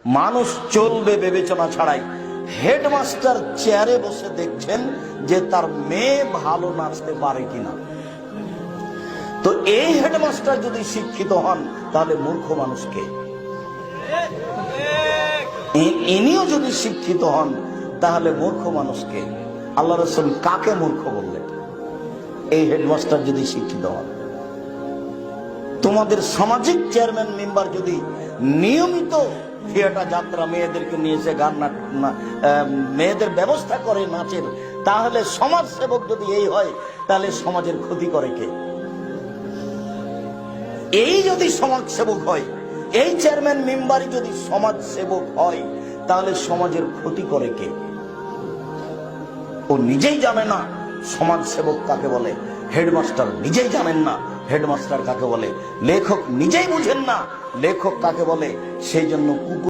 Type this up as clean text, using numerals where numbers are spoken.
মানুষ চলবে বিবেচনা ছাড়াই। হেডমাস্টার চেয়ারে বসে দেখছেন যে তার মেয়ে ভালো নাচতে পারে কিনা। তো এই হেডমাস্টার যদি শিক্ষিত হন তাহলে মূর্খ মানুষকে, ইনিও যদি শিক্ষিত হন তাহলে মূর্খ মানুষকে আল্লাহ রাসূল কাকে মূর্খ বললেন? এই হেডমাস্টার যদি শিক্ষিত হন। তোমাদের সামাজিক চেয়ারম্যান মেম্বার যদি নিয়মিত থিয়েটার যাত্রা মেয়েদেরকে নিয়ে এসে গান মেয়েদের ব্যবস্থা করে নাচের, তাহলে সমাজ সেবক যদি এই হয় তাহলে সমাজের ক্ষতি করে কে? এই যদি সমাজ সেবক হয়, এই চেয়ারম্যান মেম্বারই যদি সমাজ সেবক হয় তাহলে সমাজের ক্ষতি করে কে? ও নিজেই জানে না সমাজ সেবক কাকে বলে, হেডমাস্টার নিজেই জানেন না হেডমাস্টার কাকে বলে, লেখক নিজেই বুঝেন না লেখক কাকে বলে। সেই জন্য কুকুর